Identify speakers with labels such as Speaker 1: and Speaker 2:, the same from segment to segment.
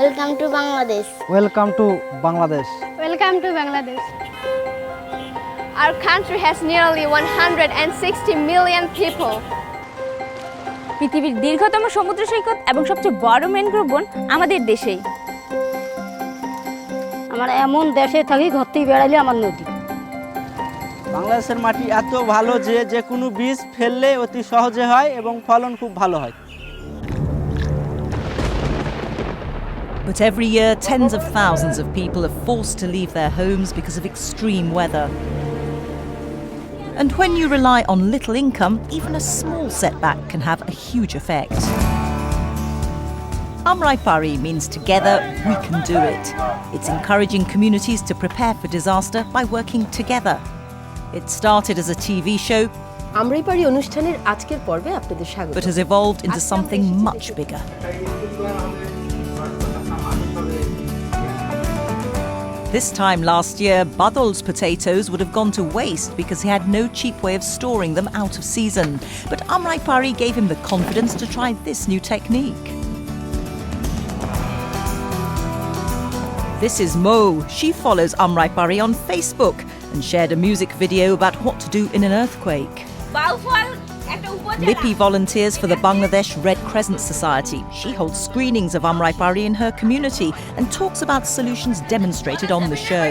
Speaker 1: Welcome to Bangladesh.
Speaker 2: Welcome to Bangladesh.
Speaker 3: Welcome to Bangladesh. Our country has nearly 160 million people.
Speaker 4: পৃথিবীর দীর্ঘতম সমুদ্র সৈকত এবং সবচেয়ে বড় ম্যানগ্রোভ বন আমাদের দেশেই।
Speaker 5: আমরা এমন দেশে থাকি ঘুরতেই বেড়াইলে আমার নদী।
Speaker 2: বাংলাদেশের মাটি এত ভালো যে যে কোনো বীজ ফেললে অতি সহজে হয় এবং ফলন খুব ভালো হয়।
Speaker 6: But every year, tens of thousands of people are forced to leave their homes because of extreme weather. And when you rely on little income, even a small setback can have a huge effect. Amrai Pari means together we can do it. It's encouraging communities to prepare for disaster by working together. It started as a TV show,
Speaker 7: আমরাই পারি অনুষ্ঠানের আজকের পর্বে আপনাদের স্বাগত,
Speaker 6: but has evolved into something much bigger. This time last year, Badol's potatoes would have gone to waste because he had no cheap way of storing them out of season. But Amrai Pari gave him the confidence to try this new technique. This is Mo. She follows Amrai Pari on Facebook and shared a music video about what to do in an earthquake. Lippi volunteers for the Bangladesh Red Crescent Society. She holds screenings of Amrai Pari in her community and talks about solutions demonstrated on the show.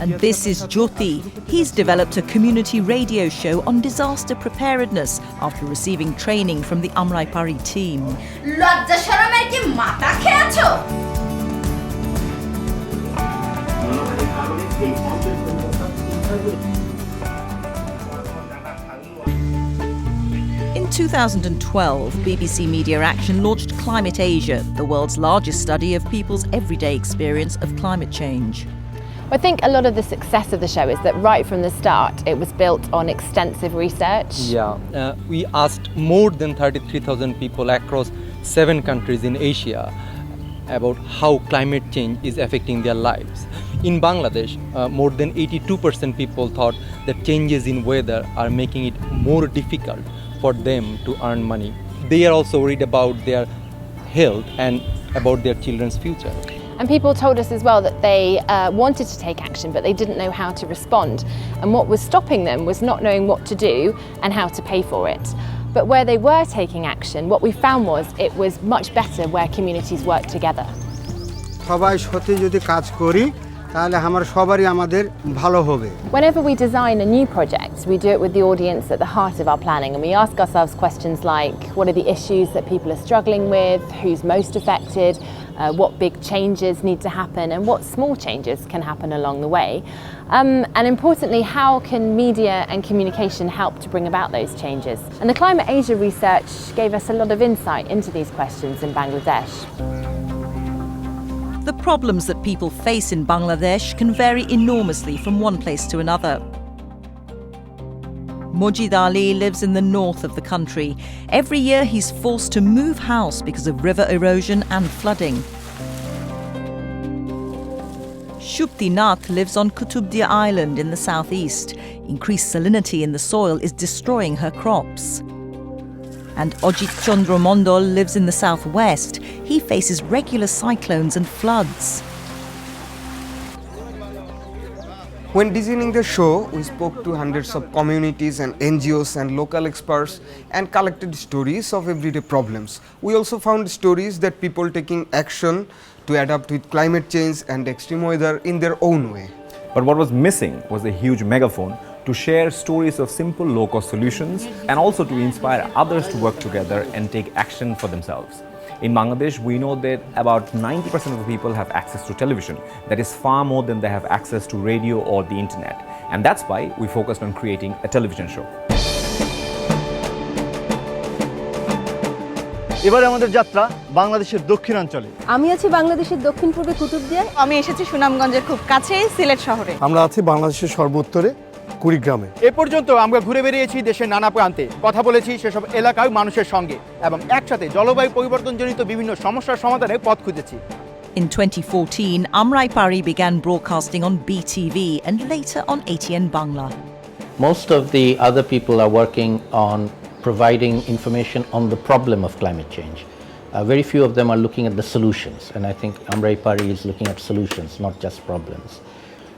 Speaker 6: And this is Jyoti. He's developed a community radio show on disaster preparedness after receiving training from the Amrai Pari team. In 2012, BBC Media Action launched Climate Asia, the world's largest study of people's everyday experience of climate change.
Speaker 8: I think a lot of the success of the show is that right from the start it was built on extensive research.
Speaker 9: We asked more than 33,000 people across 7 countries in Asia about how climate change is affecting their lives. In Bangladesh, more than 82% people thought that changes in weather are making it more difficult for them to earn money. They are also worried about their health and about their children's future.
Speaker 8: And people told us as well that they wanted to take action but they didn't know how to respond. And what was stopping them was not knowing what to do and how to pay for it. But where they were taking action, what we found was it was much better where communities worked together.
Speaker 10: সবাই সাথে যদি কাজ করি তাহলে আমরা সবারই আমাদের ভালো হবে.
Speaker 8: Whenever we design a new project, we do it with the audience at the heart of our planning, and we ask ourselves questions like what are the issues that people are struggling with, who's most affected, what big changes need to happen, and what small changes can happen along the way. And importantly, how can media and communication help to bring about those changes? And the Climate Asia research gave us a lot of insight into these questions in Bangladesh.
Speaker 6: The problems that people face in Bangladesh can vary enormously from one place to another. Mojid Ali lives in the north of the country. Every year he's forced to move house because of river erosion and flooding. Shupti Nath lives on Kutubdia Island in the southeast. Increased salinity in the soil is destroying her crops. And Ojit Chandra Mondol lives in the southwest. He faces regular cyclones and floods.
Speaker 10: When designing the show, we spoke to hundreds of communities and NGOs and local experts and collected stories of everyday problems. We also found stories that people taking action to adapt with climate change and extreme weather in their own way.
Speaker 11: But what was missing was a huge megaphone to share stories of simple low-cost solutions and also to inspire others to work together and take action for themselves. In Bangladesh, we know that about 90% of the people have access to television. That is far more than they have access to radio or the internet. And that's why we focused on creating a television show.
Speaker 2: এবারে আমাদের যাত্রা বাংলাদেশের দক্ষিণাঞ্চলে।
Speaker 7: আমি আছি বাংলাদেশের দক্ষিণ পূর্বে কুতুবদিয়ায়।
Speaker 4: আমি এসেছি সুনামগঞ্জের খুব কাছেই সিলেট শহরে।
Speaker 10: আমরা আছি বাংলাদেশের সর্বোত্তরে কুড়িগ্রামে।
Speaker 12: এ পর্যন্ত আমরা ঘুরে বেরিয়েছি দেশের নানা প্রান্তে, কথা বলেছি সেসব এলাকার মানুষের সঙ্গে এবং একসাথে জলবায়ু পরিবর্তনজনিত বিভিন্ন সমস্যার সমাধানের পথ খুঁজেছি।
Speaker 6: In 2014, Amrai Pari began broadcasting on BTV and later on ATN Bangla.
Speaker 13: Most of the other people are working on providing information on the problem of climate change.
Speaker 1: very few of them are looking at the solutions, and I think Amrai Pari is looking at solutions, not just problems.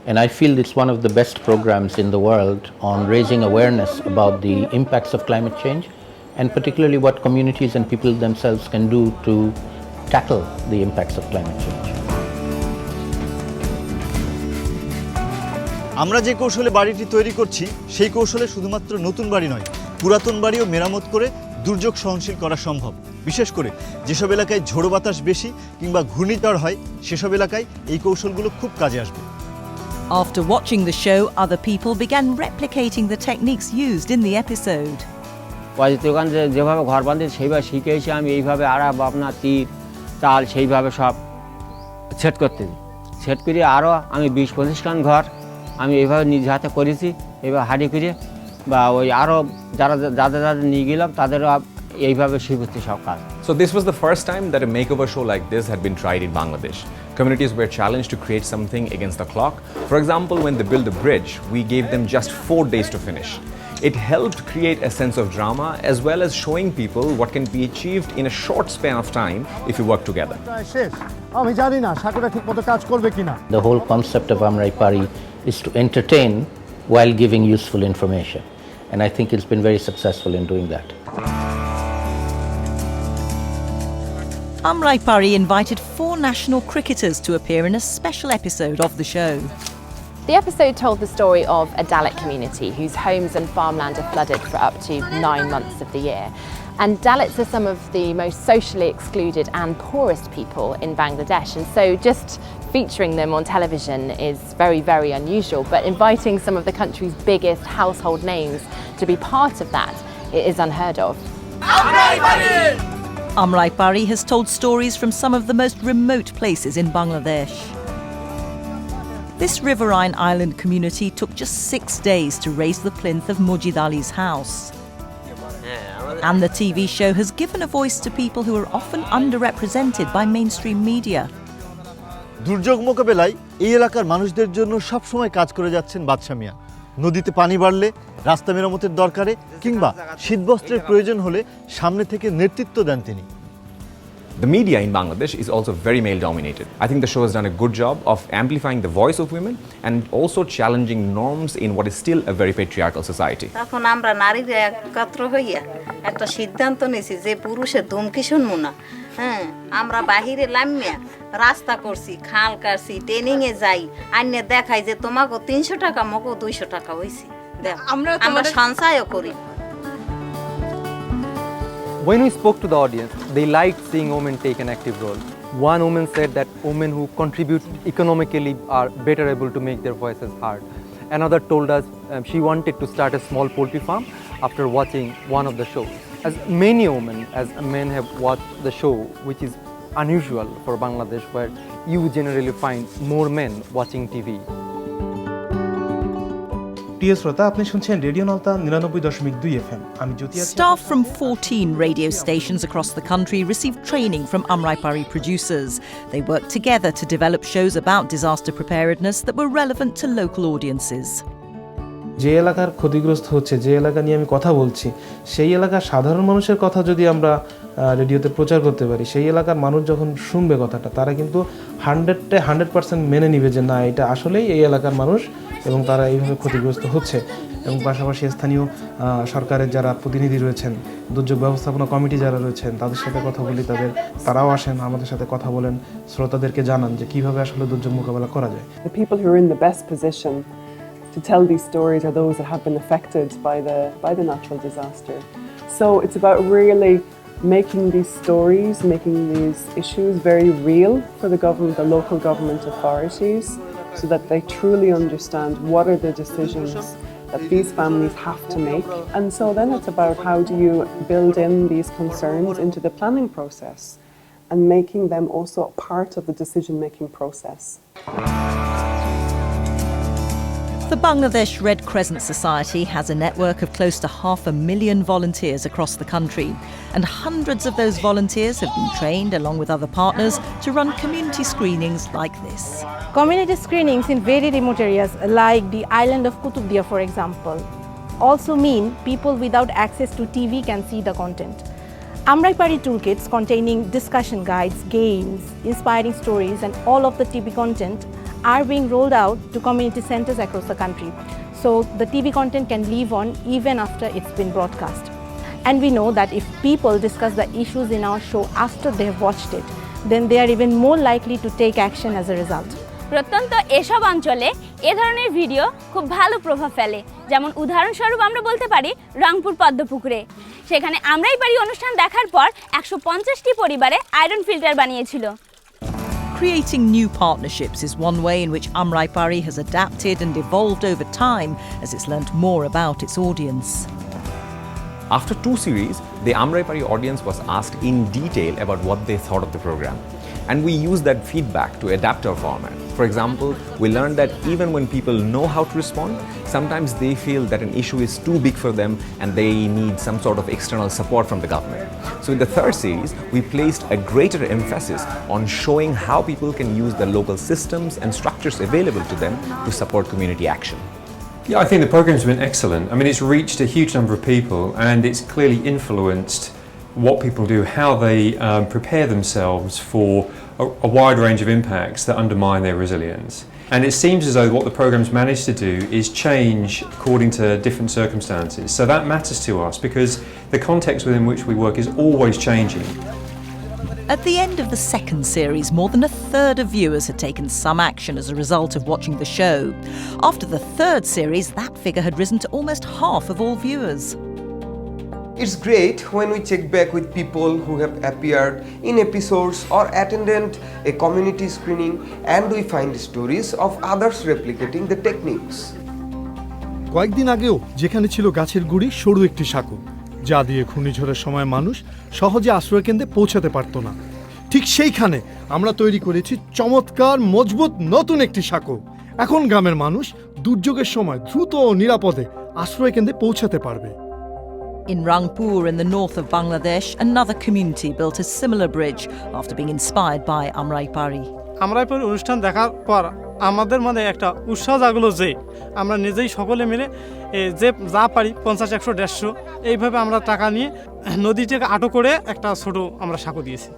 Speaker 1: And I feel it's one of the best programs in the world on raising awareness about the impacts of climate change, and particularly what communities and people themselves can do to tackle the impacts of climate change.
Speaker 13: আমরা যে কৌশলে বাড়িটি তৈরি করছি সেই কৌশলে শুধুমাত্র নতুন বাড়ি নয়, পুরাতন বাড়িও মেরামত করে দুর্যোগ সহনশীল করা সম্ভব। বিশেষ করে যেসব এলাকায় ঝোড়ো বাতাস বেশি কিংবা ঘূর্ণিঝড় হয় সেসব এলাকায় এই কৌশলগুলো খুব কাজে আসবে।
Speaker 6: After watching the show, other people began replicating the techniques used in the episode.
Speaker 14: ওখান যেভাবে ঘর বাঁধে সেইভাবে শিখে এসে আমি এইভাবে আড়া বাপনা তীর চাল সেইভাবে সব সেট করতে দিই। সেট করে আরও আমি 20-25 খান ঘর আমি এইভাবে নিজ হাতে করেছি, এইভাবে হাঁড়ি করে বা ওই আরও যাদের নিয়ে গেলাম তাদেরও এইভাবে শিখছি সব কাজ।
Speaker 11: So this was the first time that a makeover show like this had been tried in Bangladesh. Communities were challenged to create something against the clock. For example, when they built the bridge, we gave them just 4 days to finish. It helped create a sense of drama as well as showing people what can be achieved in a short span of time if you work together.
Speaker 1: The whole concept of Amrai Pari is to entertain while giving useful information, and I think it's been very successful in doing that.
Speaker 6: Amrai Pari invited 4 national cricketers to appear in a special episode of the show.
Speaker 8: The episode told the story of a Dalit community whose homes and farmland are flooded for up to 9 months of the year. And Dalits are some of the most socially excluded and poorest people in Bangladesh, and so just featuring them on television is very, very unusual, but inviting some of the country's biggest household names to be part of that, it is unheard of.
Speaker 6: Amrai Pari has told stories from some of the most remote places in Bangladesh. This riverine island community took just 6 days to raise the plinth of Mujid Ali's house. And the TV show has given a voice to people who are often underrepresented by mainstream media.
Speaker 13: দুর্যোগ মোকাবেলায় এই এলাকার মানুষদের জন্য সব সময় কাজ করে যাচ্ছেন বাদশা মিয়া। নদীতে পানি বাড়লে, রাস্তা মেরামতের দরকারে কিংবা শীতবস্ত্রের প্রয়োজন হলে সামনে থেকে নেতৃত্ব দেন তিনি।
Speaker 11: The media in Bangladesh is also very male dominated. I think the show has done a good job of amplifying the voice of women and also challenging norms in what is still a very patriarchal society.
Speaker 15: তখন আমরা নারীরা একত্র হইয়া একটা সিদ্ধান্ত নিয়েছি যে পুরুষের ধমকি শুনবো না। হ্যাঁ, আমরা বাহিরে লামিয়া রাস্তা করছি, খাল কাটছি, ট্রেনিং এ যাই, আইনে দেখাই যে তোমাকে 300 টাকা মকো 200 টাকা হইছে। দেখ আমরা সঞ্চয়ও করি।
Speaker 9: When we spoke to the audience, they liked seeing women take an active role. One woman said that women who contribute economically are better able to make their voices heard. Another told us she wanted to start a small poultry farm after watching one of the shows. As many women as men have watched the show, which is unusual for Bangladesh, where you generally find more men watching TV.
Speaker 16: প্রিয় শ্রোতা, আপনি শুনছেন radio Nalta 99.2 FM। আমি জ্যোতি আছি।
Speaker 6: Staff from 14 radio stations across the country received training from Amrai Pari producers. They worked together to develop shows about disaster preparedness that were relevant to local audiences.
Speaker 16: যে এলাকার ক্ষতিগ্রস্ত হচ্ছে, যে এলাকা নিয়ে আমি কথা বলছি, সেই এলাকার সাধারণ মানুষের কথা যদি আমরা রেডিওতে প্রচার করতে পারি, সেই এলাকার মানুষ যখন শুনবে কথাটা, তারা কিন্তু 100% মেনে নিবে যে না, এটা আসলেই এই এলাকার মানুষ এবং তারা এইভাবে ক্ষতিগ্রস্ত হচ্ছে। এবং পাশাপাশি স্থানীয় সরকারের যারা প্রতিনিধি রয়েছেন, দুর্যোগ ব্যবস্থাপনা কমিটি যারা রয়েছেন, তাদের সাথে কথা বলি, তারাও আসেন আমাদের সাথে কথা বলেন, শ্রোতাদেরকে জানান যে কিভাবে আসলে দুর্যোগ মোকাবেলা করা যায়।
Speaker 17: The people who are in the best position to tell these stories are those that have been affected by the natural disaster. So it's about really making these stories, making these issues very real for the government, the local government authorities, so that they truly understand what are the decisions that these families have to make. And so then it's about how do you build in these concerns into the planning process and making them also a part of the decision-making process.
Speaker 6: The Bangladesh Red Crescent Society has a network of close to 500,000 volunteers across the country, and hundreds of those volunteers have been trained along with other partners to run community screenings like this.
Speaker 18: Community screenings in very remote areas like the island of Kutubdia, for example, also mean people without access to TV can see the content. Amrai Pari toolkits containing discussion guides, games, inspiring stories and all of the TV content are being rolled out to community centers across the country. So the TV content can live on even after it's been broadcast. And we know that if people discuss the issues in our show after they have watched it, then they are even more likely to take action as a result.
Speaker 4: প্রত্যন্ত এসব অঞ্চলে এ ধরনের video খুব ভালো প্রভাব ফেলে, যেমন উদাহরণস্বরূপ আমরা বলতে পারি রংপুর পদ্মপুকুরে। সেখানে আমরাই পারি অনুষ্ঠান দেখার পর 150টি পরিবারে আয়রন ফিল্টার বানিয়েছিল।
Speaker 6: Creating new partnerships is one way in which Amrai Pari has adapted and evolved over time as it's learnt more about its audience.
Speaker 11: After 2 series, the Amrai Pari audience was asked in detail about what they thought of the program. And we used that feedback to adapt our format. For example, we learned that even when people know how to respond, sometimes they feel that an issue is too big for them and they need some sort of external support from the government. So in the 3rd series, we placed a greater emphasis on showing how people can use the local systems and structures available to them to support community action.
Speaker 19: Yeah, I think the program's been excellent. I mean, it's reached a huge number of people and it's clearly influenced what people do, how they prepare themselves for a wide range of impacts that undermine their resilience. And it seems as though what the program's managed to do is change according to different circumstances. So that matters to us because the context within which we work is always changing.
Speaker 6: At the end of the 2nd series, more than a third of viewers had taken some action as a result of watching the show. After the 3rd series, that figure had risen to almost half of all viewers.
Speaker 10: It's great when we check back with people who have appeared in episodes or attended a community screening and we find stories of others replicating the techniques.
Speaker 20: কয়েকদিন আগেও যেখানে ছিল গাছের গুড়ি সরু একটি সাঁকো, যা দিয়ে ঘূর্ণিঝড়ের সময় মানুষ সহজে আশ্রয়কেন্দ্রে পৌঁছাতে পারত না, ঠিক সেইখানে আমরা তৈরি করেছি চমৎকার মজবুত নতুন একটি সাঁকো। এখন গ্রামের মানুষ দুর্যোগের সময় দ্রুত ও নিরাপদে আশ্রয়কেন্দ্রে পৌঁছাতে পারবে।
Speaker 6: In Rangpur in the north of Bangladesh, another community built a similar bridge after being inspired by Amrai Pari.
Speaker 21: আমরাই পারি অনুষ্ঠান দেখার পর আমাদের মনে একটা উৎসাহ জাগলো যে আমরা নিজেই সকলে মিলে যে যা পারি 50, 100, 150 এইভাবে আমরা টাকা নিয়ে নদীটাকে আটক করে একটা ছোট আমরা সাঁকো দিয়েছি।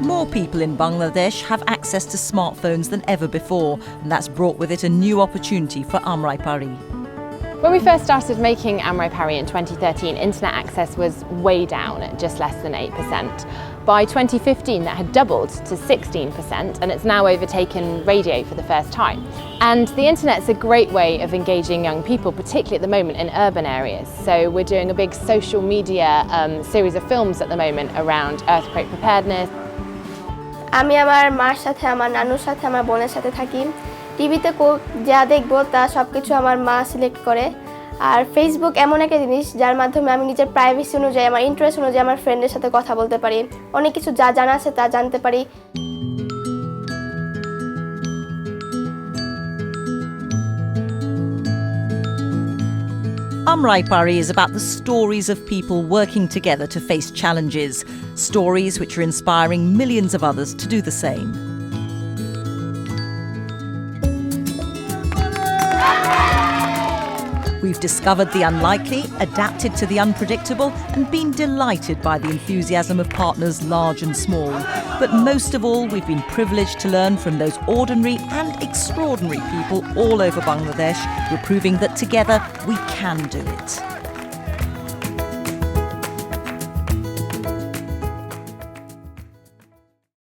Speaker 6: More people in Bangladesh have access to smartphones than ever before, and that's brought with it a new opportunity for Amrai Pari.
Speaker 8: When we first started making Amrai Pari in 2013, internet access was way down at just less than 8%. By 2015, that had doubled to 16%, and it's now overtaken radio for the first time. And the internet's a great way of engaging young people, particularly at the moment in urban areas. So we're doing a big social media series of films at the moment around earthquake preparedness.
Speaker 3: আমি আমার মার সাথে, আমার নানুর সাথে, আমার বোনের সাথে থাকি। টিভিতে যা দেখবো তা সব কিছু আমার মা সিলেক্ট করে। আর ফেসবুক এমন একটা জিনিস যার মাধ্যমে আমি নিজের প্রাইভেসি অনুযায়ী, আমার ইন্টারেস্ট অনুযায়ী আমার ফ্রেন্ডের সাথে কথা বলতে পারি, অনেক কিছু যা জানা আছে তা জানতে পারি।
Speaker 6: Amrai Pari is about the stories of people working together to face challenges, stories which are inspiring millions of others to do the same. We've discovered the unlikely, adapted to the unpredictable, and been delighted by the enthusiasm of partners large and small. But most of all, we've been privileged to learn from those ordinary and extraordinary people all over Bangladesh who are proving that together we can do it.